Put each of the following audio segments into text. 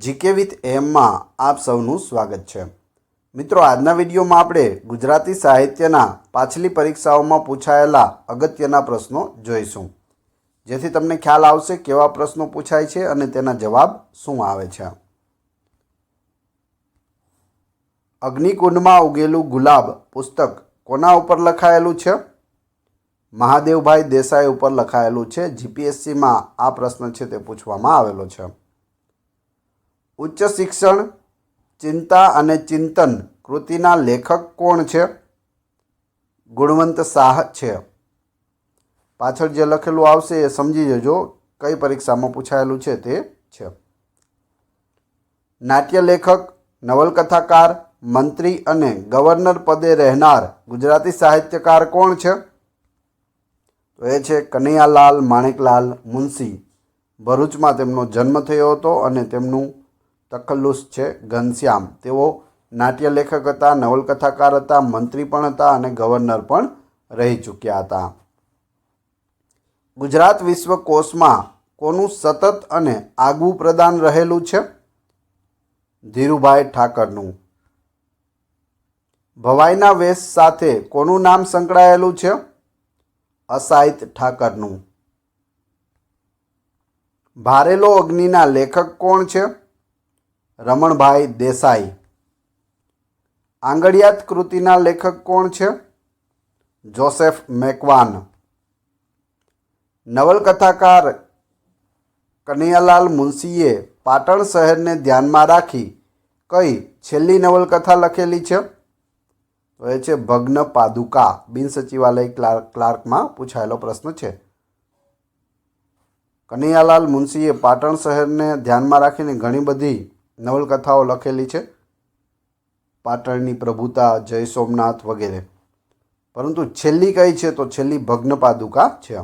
GK with એમમાં આપ સૌનું સ્વાગત છે। મિત્રો, આજના વિડીયોમાં આપણે ગુજરાતી સાહિત્યના પાછલી પરીક્ષાઓમાં પૂછાયેલા અગત્યના પ્રશ્નો જોઈશું, જેથી તમને ખ્યાલ આવશે કેવા પ્રશ્નો પૂછાય છે અને તેના જવાબ શું આવે છે। અગ્નિકુંડમાં ઉગેલું ગુલાબ પુસ્તક કોના ઉપર લખાયેલું છે? મહાદેવભાઈ દેસાઈ ઉપર લખાયેલું છે। જીપીએસસીમાં આ પ્રશ્ન છે તે પૂછવામાં આવેલો છે। ઉચ્ચ શિક્ષણ ચિંતા અને ચિંતન કૃતિના લેખક કોણ છે? ગુણવંત શાહ છે। પાછળ જે લખેલું આવશે એ સમજી જજો કઈ પરીક્ષામાં પૂછાયેલું છે તે છે। નાટ્ય લેખક, નવલકથાકાર, મંત્રી અને ગવર્નર પદે રહેનાર ગુજરાતી સાહિત્યકાર કોણ છે? તો એ છે કનૈયાલાલ માણેકલાલ મુનશી। ભરૂચમાં તેમનો જન્મ થયો હતો અને તેમનું તખલ્લુસ છે ઘનશ્યામ। તેઓ નાટ્ય લેખક હતા, નવલકથાકાર હતા, મંત્રી પણ હતા અને ગવર્નર પણ રહી ચૂક્યા હતા। ગુજરાત વિશ્વકોશમાં કોનું સતત અને આગવું પ્રદાન રહેલું છે? ધીરુભાઈ ઠાકરનું। ભવાઈના વેશ સાથે કોનું નામ સંકળાયેલું છે? અસાહિત ઠાકરનું। ભારેલો અગ્નિના લેખક કોણ છે? રમણભાઈ દેસાઈ। આંગળિયાત કૃતિના લેખક કોણ છે? જોસેફ મેકવાન। નવલકથાકાર કનૈયાલાલ મુનશીએ પાટણ શહેરને ધ્યાનમાં રાખી કઈ છેલ્લી નવલકથા લખેલી છે? તો એ છે ભગ્ન પાદુકા। બિન સચિવાલય ક્લાર્કમાં પૂછાયેલો પ્રશ્ન છે। કનૈયાલાલ મુનશીએ પાટણ શહેરને ધ્યાનમાં રાખીને ઘણી બધી નવલકથાઓ લખેલી છે, પાટણની પ્રભુતા, જય સોમનાથ વગેરે, પરંતુ છેલ્લી કઈ છે? તો છેલ્લી ભગ્ન પાદુકા છે।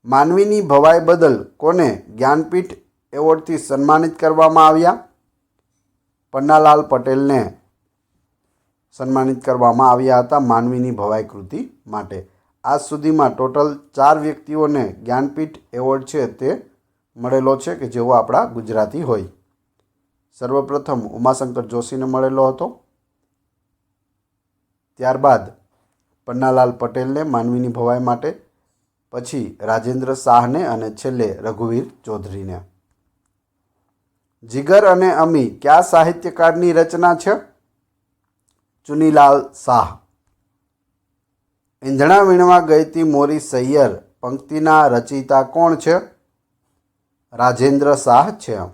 માનવીની ભવાઈ બદલ કોને જ્ઞાનપીઠ એવોર્ડથી સન્માનિત કરવામાં આવ્યા? પન્નાલાલ પટેલને સન્માનિત કરવામાં આવ્યા હતા માનવીની ભવાઈ કૃતિ માટે। આજ સુધીમાં ટોટલ 4 વ્યક્તિઓને જ્ઞાનપીઠ એવોર્ડ છે તે મળેલો છે કે જેઓ આપણા ગુજરાતી હોય। સર્વપ્રથમ ઉમાશંકર જોશીને મળેલો હતો, ત્યારબાદ પન્નાલાલ પટેલને માનવીની ભવાઈ માટે, પછી રાજેન્દ્ર શાહને અને છેલ્લે રઘુવીર ચૌધરીને। જીગર અને અમી કયા સાહિત્યકારની રચના છે? ચુનીલાલ શાહ। ઈંધણા વીણવા ગઈતી મોરી સૈયર પંક્તિના રચયિતા કોણ છે? રાજેન્દ્ર શાહ છે।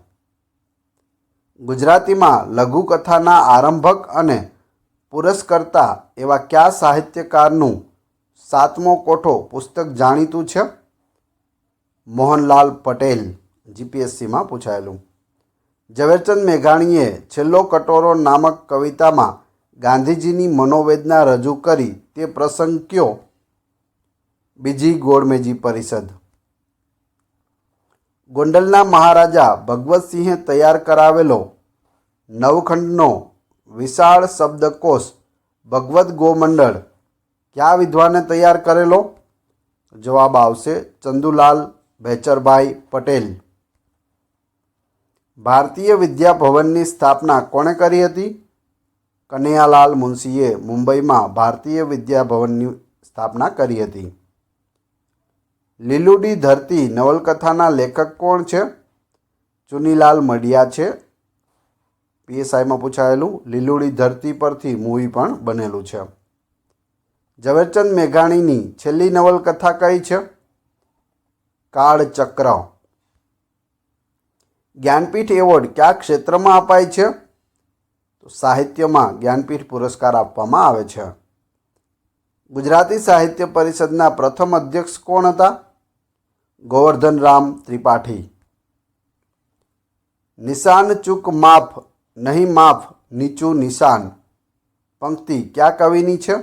ગુજરાતીમાં લઘુકથાના આરંભક અને પુરસ્કર્તા એવા કયા સાહિત્યકારનું 7મો કોઠો પુસ્તક જાણીતું છે? મોહનલાલ પટેલ। જીપીએસસીમાં પૂછાયેલું। ઝવેરચંદ મેઘાણીએ છેલ્લો કટોરો નામક કવિતામાં ગાંધીજીની મનોવેદના રજૂ કરી તે પ્રસંગ કયો? બીજી ગોળમેજી પરિષદ। ગોંડલના મહારાજા ભગવતસિંહે તૈયાર કરાવેલો નવખંડનો વિશાળ શબ્દકોશ ભગવદ્ ગોમંડળ કયા વિદ્વાને તૈયાર કરેલો? જવાબ આવશે ચંદુલાલ ભેચરભાઈ પટેલ। ભારતીય વિદ્યા ભવનની સ્થાપના કોણે કરી હતી? કનૈયાલાલ મુનશીએ મુંબઈમાં ભારતીય વિદ્યા ભવનની સ્થાપના કરી હતી। લીલુડી ધરતી નવલકથાના લેખક કોણ છે? ચુનીલાલ મડિયા છે। પીએસઆઈમાં પૂછાયેલું લીલુડી ધરતી પરથી મૂવી પણ બનેલું છે। ઝવેરચંદ મેઘાણીની છેલ્લી નવલકથા કઈ છે? કાળચક્ર। જ્ઞાનપીઠ એવોર્ડ કયા ક્ષેત્રમાં અપાય છે? તો સાહિત્યમાં જ્ઞાનપીઠ પુરસ્કાર આપવામાં આવે છે। ગુજરાતી સાહિત્ય પરિષદના પ્રથમ અધ્યક્ષ કોણ હતા? ગોવર્ધનરામ ત્રિપાઠી। નિશાન ચૂક માફ નહીં માફ નીચું નિશાન પંક્તિ કયા કવિની છે?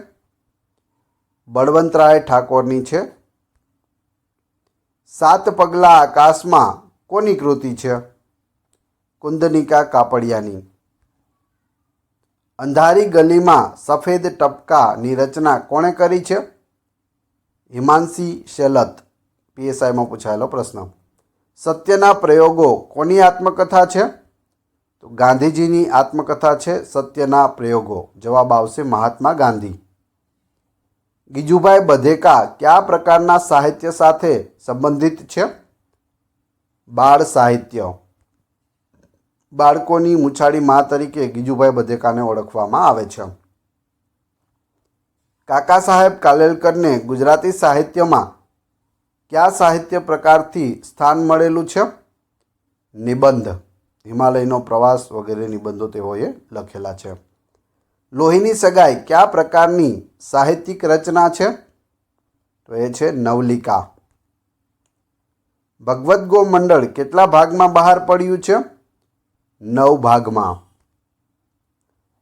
બળવંતરાય ઠાકોરની છે। 7 પગલાં આકાશમાં કોની કૃતિ છે? કુંદનિકા કાપડિયાની। અંધારી ગલીમાં સફેદ ટપકાની રચના કોણે કરી છે? હિમાંશી શેલત। પીએસઆઈમાં પૂછાયેલો પ્રશ્ન। સત્યના પ્રયોગો કોની આત્મકથા છે? તો ગાંધીજીની આત્મકથા છે સત્યના પ્રયોગો. જવાબ આવશે મહાત્મા ગાંધી. ગીજુભાઈ બધેકા કયા પ્રકારના સાહિત્ય સાથે સંબંધિત છે? બાળ સાહિત્ય. બાળકોની મૂછાળી મા તરીકે ગીજુભાઈ બધેકાને ઓળખવામાં આવે છે. કાકા સાહેબ કાલેલકરને ગુજરાતી સાહિત્યમાં કયા સાહિત્ય પ્રકારથી સ્થાન મળેલું છે? નિબંધ. હિમાલયનો પ્રવાસ વગેરે નિબંધો તેઓએ લખેલા છે. લોહીની સગાઈ કયા પ્રકારની સાહિત્યિક રચના છે? તો એ છે નવલિકા. ભગવદ્ ગો મંડળ કેટલા ભાગમાં બહાર પડ્યું છે? 9 ભાગમાં.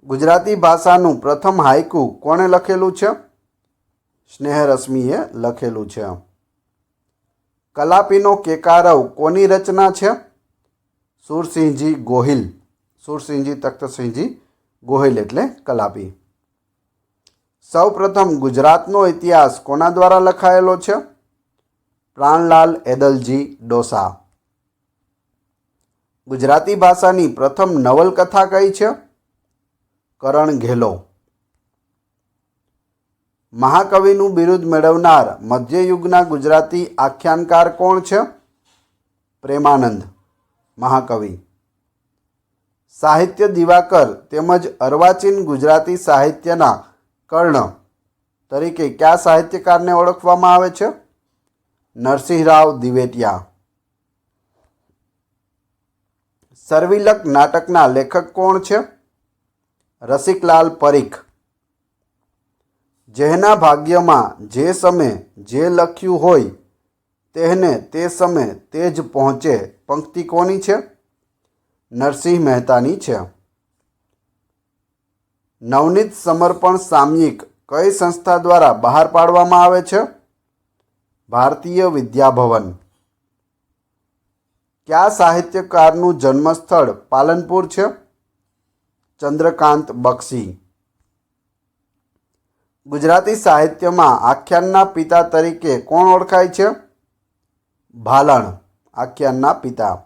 ગુજરાતી ભાષાનું પ્રથમ હાઇકુ કોણે લખેલું છે? સ્નેહરશ્મિએ લખેલું છે. કલાપીનો કેકારવ કોની રચના છે? સુરસિંહજી ગોહિલ. સુરસિંહજી તખ્તસિંહજી ગોહિલ એટલે કલાપી. સૌ પ્રથમ ગુજરાતનો ઇતિહાસ કોના દ્વારા લખાયેલો છે? પ્રાણલાલ એદલજી ડોસા. ગુજરાતી ભાષાની પ્રથમ નવલકથા કઈ છે? કરણ ઘેલો. મહાકવિનું બિરુદ મેળવનાર મધ્યયુગના ગુજરાતી આખ્યાનકાર કોણ છે? પ્રેમાનંદ મહાકવિ. સાહિત્ય દિવાકર તેમજ અર્વાચીન ગુજરાતી સાહિત્યના કર્ણ તરીકે કયા સાહિત્યકારને ઓળખવામાં આવે છે? નરસિંહરાવ દિવેટિયા. સર્વિલક નાટકના લેખક કોણ છે? રસિકલાલ પરીખ. જેના ભાગ્યમાં જે સમય જે લખ્યું હોય તેને તે સમય તે જ પહોંચે પંક્તિ કોની છે? નરસિંહ મહેતાની છે. નવનીત સમર્પણ સામયિક કઈ સંસ્થા દ્વારા બહાર પાડવામાં આવે છે? ભારતીય વિદ્યાભવન. કયા સાહિત્યકારનું જન્મસ્થળ પાલનપુર છે? ચંદ્રકાંત બક્ષી. ગુજરાતી સાહિત્યમાં આખ્યાનના પિતા તરીકે કોણ ઓળખાય છે? ભાલણ આખ્યાનના પિતા.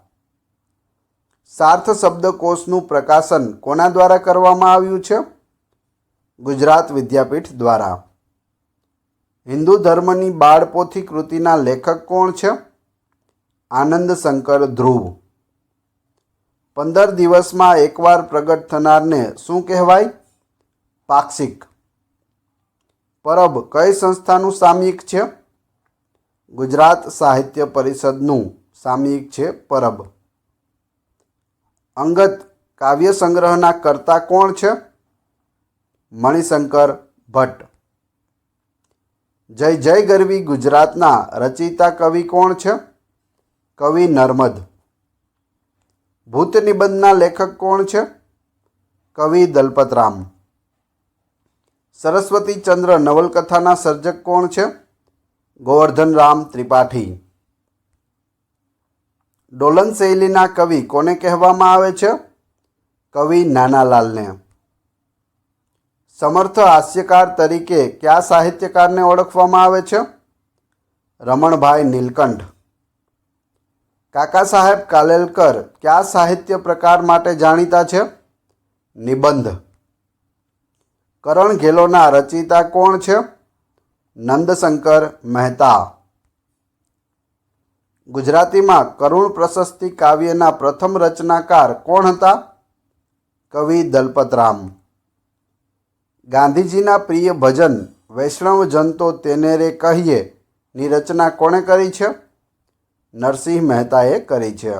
સાર્થ શબ્દકોશનું પ્રકાશન કોના દ્વારા કરવામાં આવ્યું છે? ગુજરાત વિદ્યાપીઠ દ્વારા. હિન્દુ ધર્મની બાળપોથી કૃતિના લેખક કોણ છે? આનંદ શંકર ધ્રુવ. 15 દિવસમાં એકવાર પ્રગટ થનારને શું કહેવાય? પાક્ષિક. પરબ કઈ સંસ્થાનું સામયિક છે? ગુજરાત સાહિત્ય પરિષદનું સામયિક છે પરબ. અંગત કાવ્ય સંગ્રહના કર્તા કોણ છે? મણિશંકર ભટ્ટ. જય જય ગરવી ગુજરાતના રચયિતા કવિ કોણ છે? કવિ નર્મદ. ભૂત નિબંધના લેખક કોણ છે? કવિ દલપતરામ. સરસ્વતી ચંદ્ર નવલકથાના સર્જક કોણ છે? ગોવર્ધનરામ ત્રિપાઠી. ડોલન શૈલીના કવિ કોને કહેવામાં આવે છે? કવિ નાનાલાલને. સમર્થ હાસ્યકાર તરીકે કયા સાહિત્યકારને ઓળખવામાં આવે છે? રમણભાઈ નીલકંઠ. કાકા સાહેબ કાલેલકર કયા સાહિત્ય પ્રકાર માટે જાણીતા છે? નિબંધ. કરણ ઘેલોના રચયિતા કોણ છે? નંદશંકર મહેતા. ગુજરાતીમાં કરુણ પ્રશસ્તિ કાવ્યના પ્રથમ રચનાકાર કોણ હતા? કવિ દલપતરામ. ગાંધીજીના પ્રિય ભજન વૈષ્ણવ જન તો તેને રે કહીએ ની રચના કોણે કરી છે? નરસિંહ મહેતાએ કરી છે.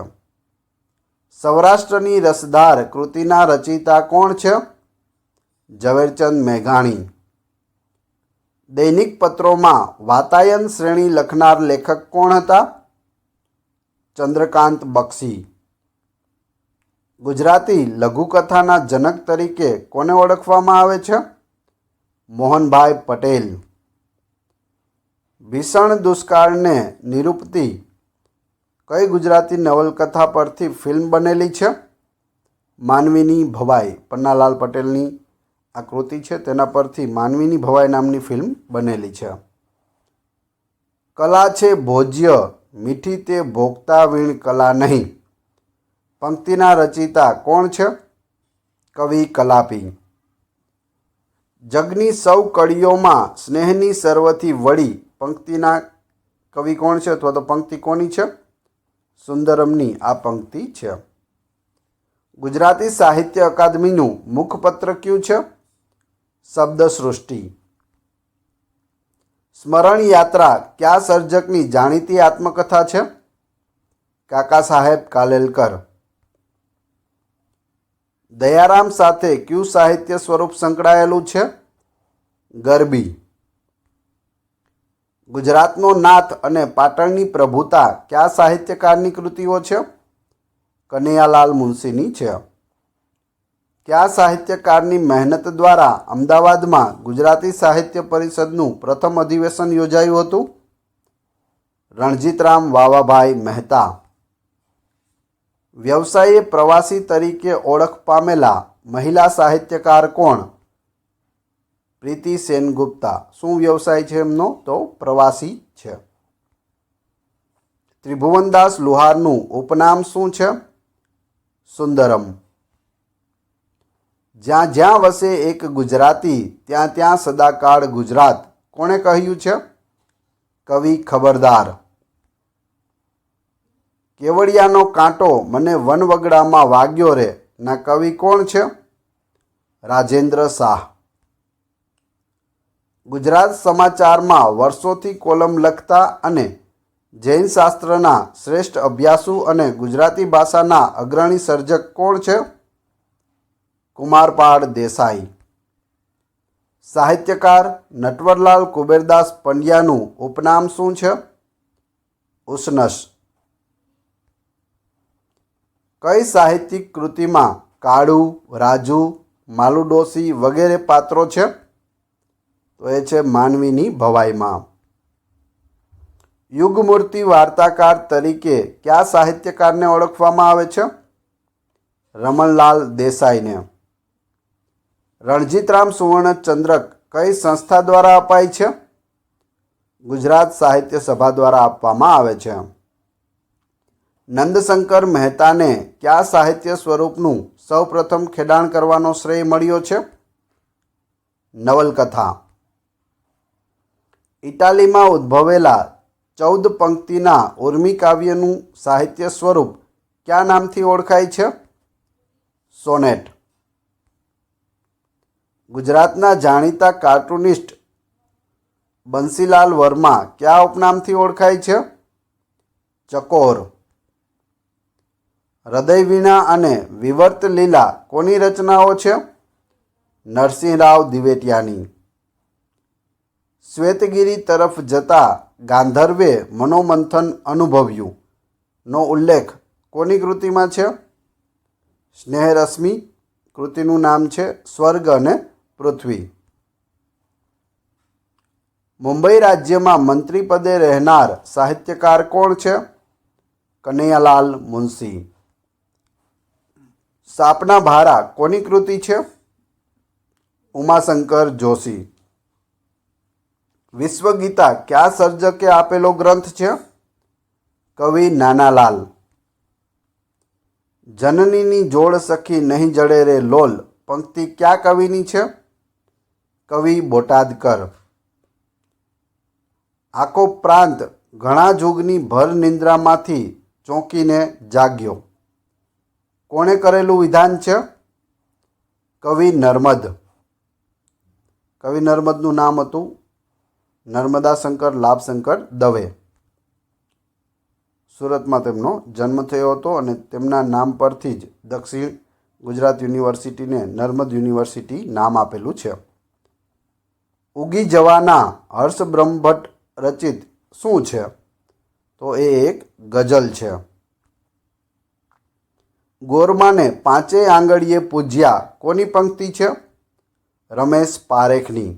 સૌરાષ્ટ્રની રસધાર કૃતિના રચયિતા કોણ છે? ઝવેરચંદ મેઘાણી. દૈનિક પત્રોમાં વાતાયન શ્રેણી લખનાર લેખક કોણ હતા? ચંદ્રકાંત બક્ષી. ગુજરાતી લઘુકથાના જનક તરીકે કોને ઓળખવામાં આવે છે? મોહનભાઈ પટેલ. ભીષણ દુષ્કાળને નિરૂપતી કઈ ગુજરાતી નવલકથા પરથી ફિલ્મ બનેલી છે? માનવીની ભવાઈ. પન્નાલાલ પટેલની આ કૃતિ છે તેના પરથી માનવીની ભવાઈ નામની ફિલ્મ બનેલી છે. કલા છે ભોજ્ય મીઠી તે ભોગતા વીણ કલા નહીં. પંક્તિના રચયિતા કોણ છે? કવિ કલાપી. જગની સૌ કડીઓમાં સ્નેહની સર્વથી વળી. પંક્તિના કવિ કોણ છે અથવા તો પંક્તિ કોની છે? સુંદરમની આ પંક્તિ છે. ગુજરાતી સાહિત્ય અકાદમીનું મુખપત્ર કયું છે? શબ્દસૃષ્ટિ. સ્મરણ યાત્રા કયા સર્જકની જાણીતી આત્મકથા છે? કાકા સાહેબ કાલેલકર. દયારામ સાથે કયું સાહિત્ય સ્વરૂપ સંકળાયેલું છે? ગરબી. ગુજરાતનો નાથ અને પાટણની પ્રભુતા કયા સાહિત્યકારની કૃતિઓ છે? કનૈયાલાલ મુનશીની છે. કયા સાહિત્યકારની મહેનત દ્વારા અમદાવાદમાં ગુજરાતી સાહિત્ય પરિષદનું પ્રથમ અધિવેશન યોજાયું હતું? રણજીતરામ વાવાભાઈ મહેતા. વ્યવસાયે પ્રવાસી તરીકે ઓળખ પામેલા મહિલા સાહિત્યકાર કોણ? પ્રીતિ સેનગુપ્તા. શું વ્યવસાય છે એમનો? તો પ્રવાસી છે. ત્રિભુવનદાસ લુહારનું ઉપનામ શું છે? સુંદરમ. જ્યાં જ્યાં વસે એક ગુજરાતી ત્યાં ત્યાં સદાકાળ ગુજરાત. કોણે કહ્યું છે? કવિ ખબરદાર. કેવડિયાનો કાંટો મને વનવગડામાં વાગ્યો રે ના કવિ કોણ છે? રાજેન્દ્ર શાહ. ગુજરાત સમાચારમાં વર્ષોથી કોલમ લખતા અને જૈન શાસ્ત્રના શ્રેષ્ઠ અભ્યાસુ અને ગુજરાતી ભાષાના અગ્રણી સર્જક કોણ છે? કુમારપાળ દેસાઈ. સાહિત્યકાર નટવરલાલ કુબેરદાસ પંડ્યાનું ઉપનામ શું છે? ઉસનસ. કઈ સાહિત્યિક કૃતિમાં કાળુ, રાજુ, માલુડોસી વગેરે પાત્રો છે? તો એ છે માનવીની ભવાઈમાં. યુગમૂર્તિ વાર્તાકાર તરીકે કયા સાહિત્યકારને ઓળખવામાં આવે છે? રમણલાલ દેસાઈને. રણજીતરામ સુવર્ણચંદ્રક કઈ સંસ્થા દ્વારા અપાય છે? ગુજરાત સાહિત્ય સભા દ્વારા આપવામાં આવે છે. નંદશંકર મહેતાને કયા સાહિત્ય સ્વરૂપનું સૌપ્રથમ ખેડાણ કરવાનો શ્રેય મળ્યો છે? નવલકથા. ઇટાલીમાં ઉદ્ભવેલા 14 પંક્તિના ઉર્મી કાવ્યનું સાહિત્ય સ્વરૂપ કયા નામથી ઓળખાય છે? સોનેટ. ગુજરાતના જાણીતા કાર્ટૂનિસ્ટ બંસીલાલ વર્મા કયા ઉપનામથી ઓળખાય છે? ચકોર. હૃદયવીણા અને વિવર્ત લીલા કોની રચનાઓ છે? નરસિંહરાવ દિવેટિયાની. શ્વેતગીરી તરફ જતા ગાંધર્વે મનોમંથન અનુભવ્યું નો ઉલ્લેખ કોની કૃતિમાં છે? સ્નેહરશ્મિ. કૃતિનું નામ છે સ્વર્ગ અને પૃથ્વી. મુંબઈ રાજ્યમાં મંત્રી પદે રહેનાર સાહિત્યકાર કોણ છે? કનૈયાલાલ મુનશી. સાપના ભારા કોની કૃતિ છે? ઉમાશંકર જોશી. વિશ્વગીતા કયા સર્જકે આપેલો ગ્રંથ છે? કવિ નાનાલાલ. જનનીની જોડ સખી નહીં જડે રે લોલ પંક્તિ કયા કવિની છે? કવિ બોટાદકર. આખો પ્રાંત ઘણા જુગની ભર નિંદ્રામાંથી ચોંકીને જાગ્યો. કોણે કરેલું વિધાન છે? કવિ નર્મદ. કવિ નર્મદનું નામ હતું નર્મદાશંકર લાભશંકર દવે. સુરતમાં તેમનો જન્મ થયો હતો અને તેમના નામ પરથી જ દક્ષિણ ગુજરાત યુનિવર્સિટીને નર્મદ યુનિવર્સિટી નામ આપેલું છે. ઉગી જવાના હર્ષ બ્રહ્મભટ્ટ રચિત શું છે? તો એ એક ગઝલ છે. ગોરમાને પાંચેય આંગળીએ પૂજ્યા કોની પંક્તિ છે? રમેશ પારેખની.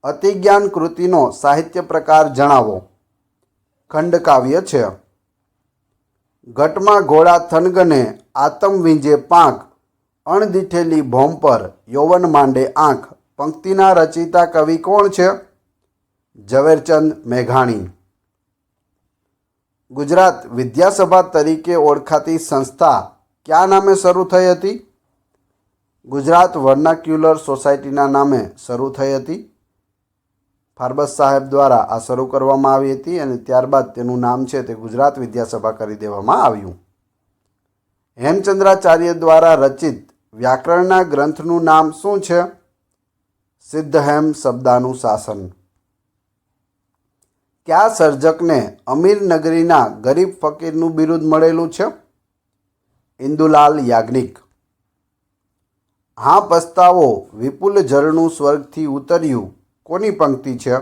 અતિજ્ઞાન કૃતિનો સાહિત્ય પ્રકાર જણાવો. ખંડકાવ્ય છે. ઘટમાં ઘોડા થનગને આતમ વીંજે પાંખ અણદીઠેલી ભોમ પર યૌવન માંડે આંખ પંક્તિના રચયિતા કવિ કોણ છે? ઝવેરચંદ મેઘાણી. ગુજરાત વિદ્યાસભા તરીકે ઓળખાતી સંસ્થા કયા નામે શરૂ થઈ હતી? ગુજરાત વર્નાક્યુલર સોસાયટીના નામે શરૂ થઈ હતી. ફારબસ સાહેબ દ્વારા આ શરૂ કરવામાં આવી હતી અને ત્યારબાદ તેનું નામ છે તે ગુજરાત વિદ્યાસભા કરી દેવામાં આવ્યું. હેમચંદ્રાચાર્ય દ્વારા રચિત વ્યાકરણના ગ્રંથનું નામ શું છે? સિદ્ધહેમ શબ્દાનું શાસન. કયા સર્જકને અમીર નગરીના ગરીબ ફકીરનું બિરુદ મળેલું છે? ઇન્દુલાલ યાજ્ઞિક. હા પસ્તાવો વિપુલ ઝરણું સ્વર્ગથી ઉતર્યું કોની પંક્તિ છે?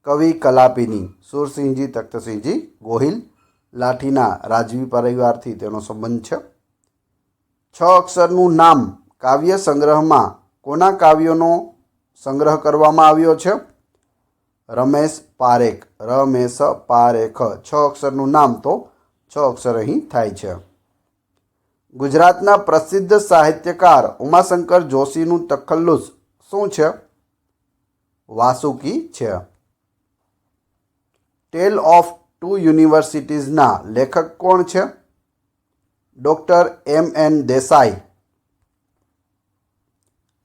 કવિ કલાપીની. સુરસિંહજી તખ્તસિંહજી ગોહિલ લાઠીના રાજવી પરિવારથી તેનો સંબંધ છે. 6 અક્ષરનું નામ કાવ્ય સંગ્રહમાં કોના કાવ્યોનો સંગ્રહ કરવામાં આવ્યો છે? રમેશ પારેખ. રમેશ પારેખ. 6 અક્ષરનું નામ તો 6 અક્ષર અહીં થાય છે. ગુજરાતના પ્રસિદ્ધ સાહિત્યકાર ઉમાશંકર જોશીનું તખલ્લુસ શું છે? વાસુકી છે. ટેલ ઓફ 2 યુનિવર્સિટીઝના લેખક કોણ છે? Doctor M.N. દેસાઈ.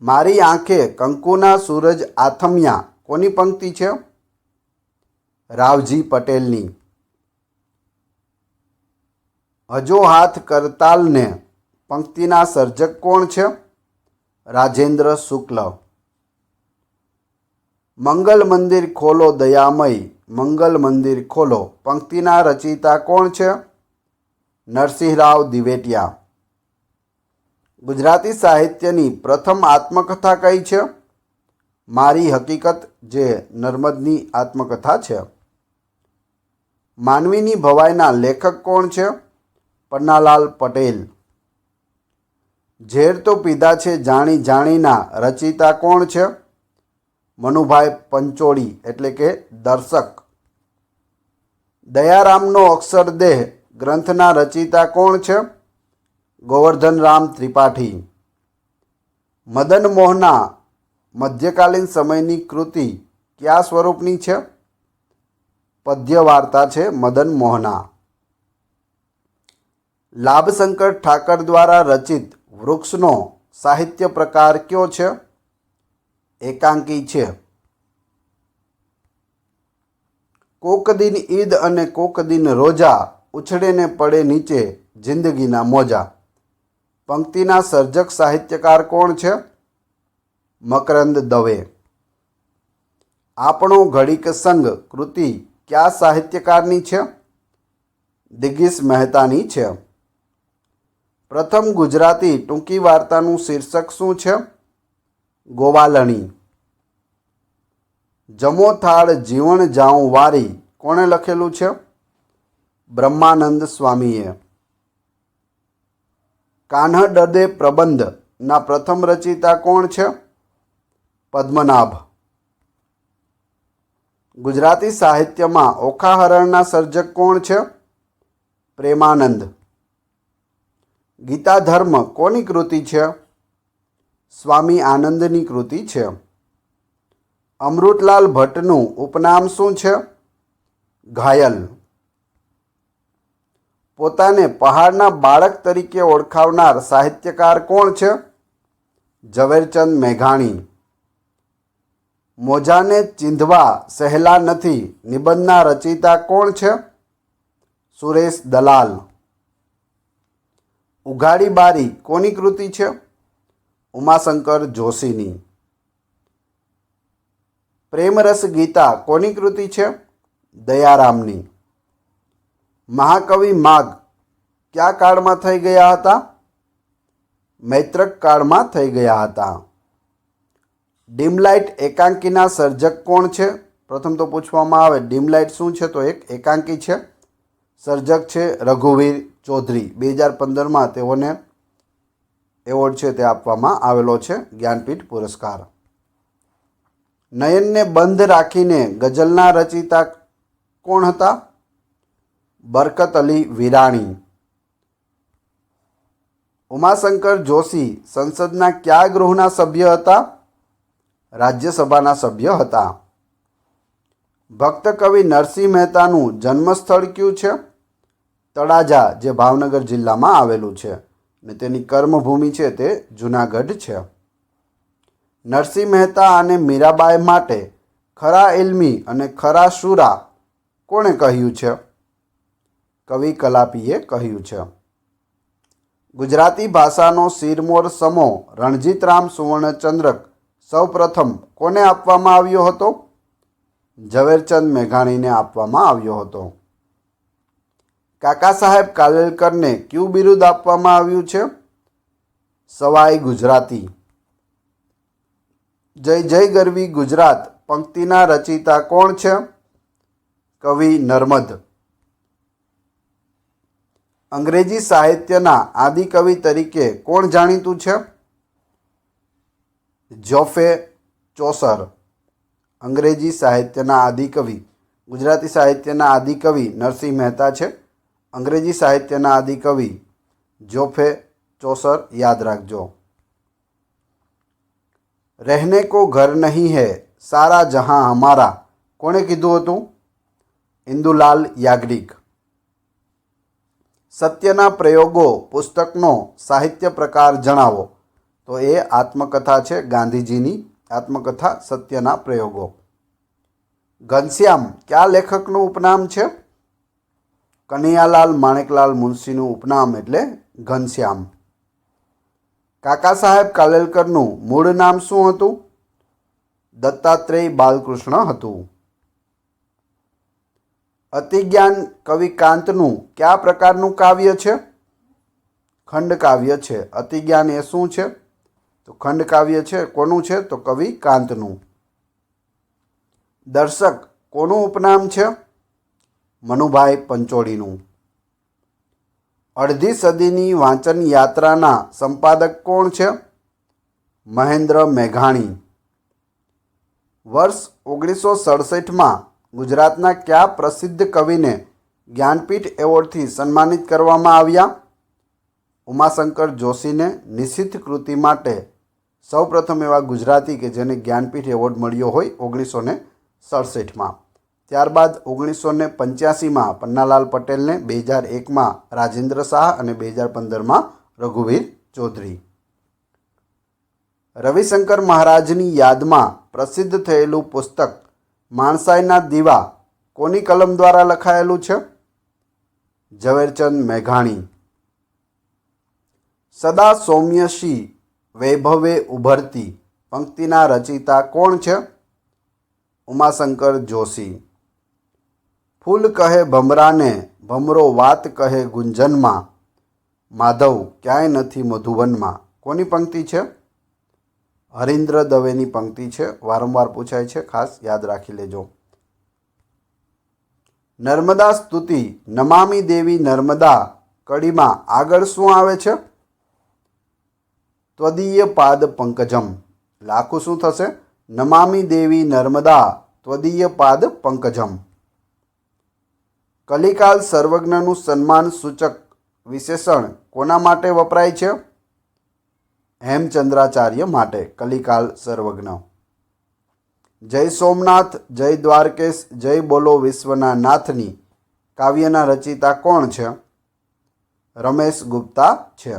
મારી આંખે કંકુના સૂરજ આથમ્યા કોની પંક્તિ છે? રાવજી પટેલની. હજો હાથ કરતાલને પંક્તિના સર્જક કોણ છે? રાજેન્દ્ર શુક્લ. મંગલ મંદિર ખોલો દયામય મંગલ મંદિર ખોલો પંક્તિના રચયિતા કોણ છે? નરસિંહરાવ દિવેટિયા. ગુજરાતી સાહિત્યની પ્રથમ આત્મકથા કઈ છે? મારી હકીકત, જે નર્મદની આત્મકથા છે. માનવીની ભવાઈના લેખક કોણ છે? પન્નાલાલ પટેલ. ઝેર તો પીધા છે જાણી જાણીના રચયિતા કોણ છે? મનુભાઈ પંચોળી એટલે કે દર્શક. દયારામનો અક્ષરદેહ ગ્રંથના રચયિતા કોણ છે? ગોવર્ધનરામ ત્રિપાઠી. મદન મોહના મધ્યકાલીન સમયની કૃતિ કયા સ્વરૂપની છે? પદ્ય વાર્તા છે મદન મોહના. લાભશંકર ઠાકર દ્વારા રચિત વૃક્ષનો સાહિત્ય પ્રકાર કયો છે? એકાંકી છે. કોક દિન ઈદ અને કોક દિન રોજા ઉછળે ને પડે નીચે જિંદગીના મોજા પંક્તિના સર્જક સાહિત્યકાર કોણ છે? મકરંદ દવે. આપણો ઘડીક સંગ કૃતિ કયા સાહિત્યકારની છે? દિગ્ગીસ મહેતાની છે. પ્રથમ ગુજરાતી ટૂંકી વાર્તાનું શીર્ષક શું છે? ગોવાલણી. જમો થાળ જીવણ જાઉં વારી કોણે લખેલું છે? બ્રહ્માનંદ સ્વામીએ. કાન્હડદે પ્રબંધના પ્રથમ રચયિતા કોણ છે? પદ્મનાભ. ગુજરાતી સાહિત્યમાં ઓખાહરણના સર્જક કોણ છે? પ્રેમાનંદ. ગીતા ધર્મ કોની કૃતિ છે? સ્વામી આનંદની કૃતિ છે. અમૃતલાલ ભટ્ટનું ઉપનામ શું છે? ઘાયલ. પોતાને પહાડના બાળક તરીકે ઓળખાવનાર સાહિત્યકાર કોણ છે? ઝવેરચંદ મેઘાણી. મોજાને ચીંધવા સહેલા નથી નિબંધના રચયિતા કોણ છે? સુરેશ દલાલ. ઉઘાડી બારી કોની કૃતિ છે? ઉમાશંકર જોશીની. પ્રેમરસ ગીતા કોની કૃતિ છે? દયારામની. મહાકવિ માગ કયા કાળમાં થઈ ગયા હતા? મૈત્રક કાળમાં થઈ ગયા હતા. ડીમલાઇટ એકાંકીના સર્જક કોણ છે? પ્રથમ તો પૂછવામાં આવે ડીમલાઇટ શું છે, તો એક એકાંકી છે. સર્જક છે રઘુવીર ચૌધરી. 2015માં તેઓને એવોર્ડ છે તે આપવામાં આવેલો છે, જ્ઞાનપીઠ પુરસ્કાર. નયનને બંધ રાખીને ગઝલના રચયિતા કોણ હતા? બરકત અલી વિરાણી. ઉમાશંકર જોશી સંસદના કયા ગૃહના સભ્ય હતા? રાજ્યસભાના સભ્ય હતા. ભક્ત કવિ નરસિંહ મહેતાનું જન્મસ્થળ કયું છે? તળાજા, જે ભાવનગર જિલ્લામાં આવેલું છે, અને તેની કર્મભૂમિ છે તે જૂનાગઢ છે. નરસિંહ મહેતા અને મીરાબાઈ માટે ખરા ઇલ્મી અને ખરા શુરા કોણે કહ્યું છે? કવિ કલાપીએ કહ્યું છે. ગુજરાતી ભાષાનો શિરમોર સમો રણજીતરામ સુવર્ણચંદ્રક સૌ પ્રથમ કોને આપવામાં આવ્યો હતો? ઝવેરચંદ મેઘાણીને આપવામાં આવ્યો હતો. કાકા સાહેબ કાલેલકરને કયું બિરુદ આપવામાં આવ્યું છે? સવાઈ ગુજરાતી. જય જય ગરવી ગુજરાત પંક્તિના રચયિતા કોણ છે? કવિ નર્મદ. અંગ્રેજી સાહિત્યના આદિકવિ તરીકે કોણ જાણીતું છે? જોફે ચોસર. અંગ્રેજી સાહિત્યના આદિકવિ. ગુજરાતી સાહિત્યના આદિકવિ નરસિંહ મહેતા છે. અંગ્રેજી સાહિત્યના આદિકવિ જોફે ચોસર, યાદ રાખજો. રહેને કો ઘર નહીં હૈ સારા જહાં હમારા કોણે કીધું હતું? ઇન્દુલાલ યાજ્ઞિક. સત્યના પ્રયોગો પુસ્તકનો સાહિત્ય પ્રકાર જણાવો. તો એ આત્મકથા છે, ગાંધીજીની આત્મકથા સત્યના પ્રયોગો. ઘનશ્યામ કયા લેખકનું ઉપનામ છે? કનૈયાલાલ માણેકલાલ મુનશીનું ઉપનામ એટલે ઘનશ્યામ. કાકા સાહેબ કાલેલકરનું મૂળ નામ શું હતું? દત્તાત્રેય બાલકૃષ્ણ હતું. અતિજ્ઞાન કવિ કાંતનું કયા પ્રકારનું કાવ્ય છે? ખંડકાવ્ય છે. અતિજ્ઞાન એ શું છે? તો ખંડકાવ્ય છે. કોનું છે? તો કવિ કાંતનું. દર્શક કોનું ઉપનામ છે? મનુભાઈ પંચોળીનું. અડધી સદીની વાંચન યાત્રાના સંપાદક કોણ છે? મહેન્દ્ર મેઘાણી. વર્ષ 1967માં ગુજરાતના કયા પ્રસિદ્ધ કવિને જ્ઞાનપીઠ એવોર્ડથી સન્માનિત કરવામાં આવ્યા? ઉમાશંકર જોશીને નિશિત કૃતિ માટે સૌપ્રથમ એવા ગુજરાતી કે જેને જ્ઞાનપીઠ એવોર્ડ મળ્યો હોય 1967માં. ત્યારબાદ 1985માં પન્નાલાલ પટેલને, 2001માં રાજેન્દ્ર શાહ અને 2015માં રઘુવીર ચૌધરી. રવિશંકર મહારાજની યાદમાં પ્રસિદ્ધ થયેલું પુસ્તક માણસાઈના દીવા કોની કલમ દ્વારા લખાયેલું છે? ઝવેરચંદ મેઘાણી. સદા સૌમ્યશી વૈભવે ઉભરતી પંક્તિના રચયિતા કોણ છે? ઉમાશંકર જોશી. ફૂલ કહે ભમરાને ભમરો વાત કહે ગુંજનમાં માધવ ક્યાંય નથી મધુવનમાં કોની પંક્તિ છે? હરીન્દ્ર દવેની પંક્તિ છે. વારંવાર પૂછાય છે, ખાસ યાદ રાખી લેજો. નર્મદા સ્તુતિ નમામી દેવી નર્મદા કડીમાં આગળ શું આવે છે? ત્વદીય પાદ પંકજમ. લાખું શું થશે? નમામી દેવી નર્મદા ત્વદીય પાદ પંકજમ. કલિકાલ સર્વજ્ઞનું સન્માન સૂચક વિશેષણ કોના માટે વપરાય છે? હેમચંદ્રાચાર્ય માટે કલિકાલ સર્વજ્ઞ. જય સોમનાથ જય દ્વારકેશ જય બોલો વિશ્વના નાથની કાવ્યના રચયિતા કોણ છે? રમેશ ગુપ્તા છે.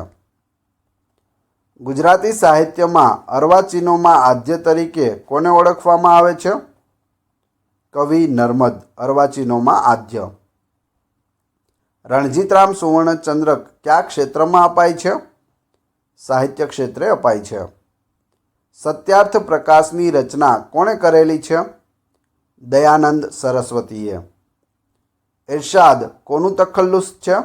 ગુજરાતી સાહિત્યમાં અર્વાચીનોમાં આદ્ય તરીકે કોને ઓળખવામાં આવે છે? કવિ નર્મદ. અર્વાચીનોમાં આદ્ય. રણજીતરામ સુવર્ણચંદ્રક કયા ક્ષેત્રમાં અપાય છે? સાહિત્ય ક્ષેત્રે અપાય છે. સત્યાર્થ પ્રકાશની રચના કોણે કરેલી છે? દયાનંદ સરસ્વતીએ. ઇરશાદ કોનું તખલ્લુસ છે?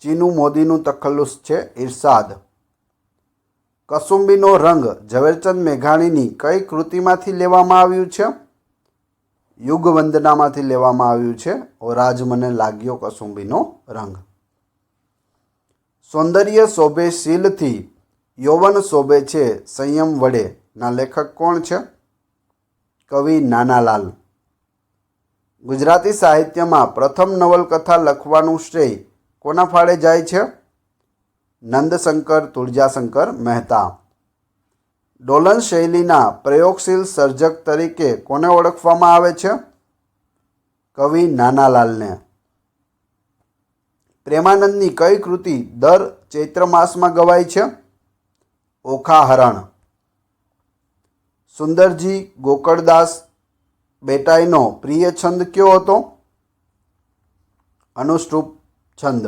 ચીનુ મોદીનું તખલ્લુસ છે ઇરશાદ. કસુંબીનો રંગ ઝવેરચંદ મેઘાણીની કઈ કૃતિમાંથી લેવામાં આવ્યું છે? યુગવંદનામાંથી લેવામાં આવ્યું છે. ઓરાજ મને લાગ્યો કસુંબીનો રંગ. સૌંદર્ય શોભે શીલથી યૌવન શોભે છે સંયમ વડે ના લેખક કોણ છે? કવિ નાનાલાલ. ગુજરાતી સાહિત્યમાં પ્રથમ નવલકથા લખવાનું શ્રેય કોના ફાળે જાય છે? નંદશંકર તુળજાશંકર મહેતા. ડોલન શૈલીના પ્રયોગશીલ સર્જક તરીકે કોને ઓળખવામાં આવે છે? કવિ નાનાલાલને? પ્રેમાનંદની કઈ કૃતિ દર ચૈત્ર માસમાં ગવાય છે? ઓખાહરણ. સુંદરજી ગોકળદાસ બેટાઈનો પ્રિય છંદ કયો હતો? અનુષ્ટુપ છંદ.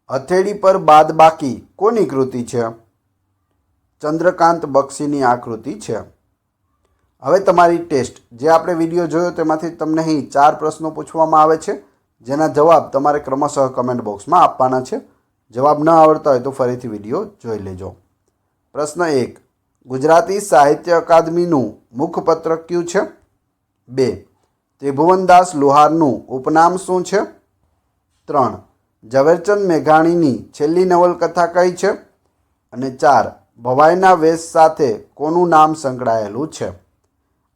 હથેળી પર બાદબાકી કોની કૃતિ છે? ચંદ્રકાંત બક્ષીની આ કૃતિ છે. હવે તમારી ટેસ્ટ, જે આપણે વિડીયો જોયો તેમાંથી તમને અહીં 4 પ્રશ્નો પૂછવામાં આવે છે, જેના જવાબ તમારે ક્રમશઃ કમેન્ટ બોક્સમાં આપવાના છે. જવાબ ન આવડતા હોય તો ફરીથી વિડીયો જોઈ લેજો. પ્રશ્ન 1. ગુજરાતી સાહિત્ય અકાદમીનું મુખપત્ર કયું છે? 2. ત્રિભુવનદાસ લુહારનું ઉપનામ શું છે? 3. ઝવેરચંદ મેઘાણીની છેલ્લી નવલકથા કઈ છે? અને 4. ભવાઈના વેશ સાથે કોનું નામ સંકળાયેલું છે?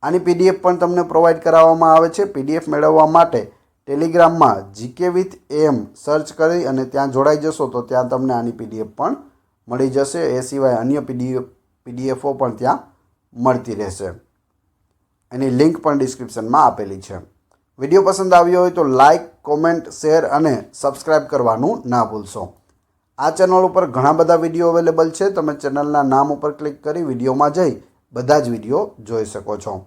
આની પીડીએફ પણ તમને પ્રોવાઈડ કરાવવામાં આવે છે. પીડીએફ મેળવવા માટે ટેલિગ્રામમાં જીકે વિથ એમ સર્ચ કરી અને ત્યાં જોડાઈ જશો તો ત્યાં તમને આની પીડીએફ પણ મળી જશે. એ સિવાય અન્ય પીડીએફો પણ ત્યાં મળતી રહેશે. એની લિંક પણ ડિસ્ક્રિપ્શનમાં આપેલી છે. વિડીયો પસંદ આવ્યો હોય તો લાઇક, કોમેન્ટ, શેર અને સબસ્ક્રાઈબ કરવાનું ના ભૂલશો. આ ચેનલ ઉપર ઘણા બધા વિડીયો અવેલેબલ છે. તમે ચેનલના નામ ઉપર ક્લિક કરી વિડીયોમાં જઈ બધા જ વિડીયો જોઈ શકો છો.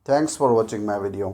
Thanks for watching my video.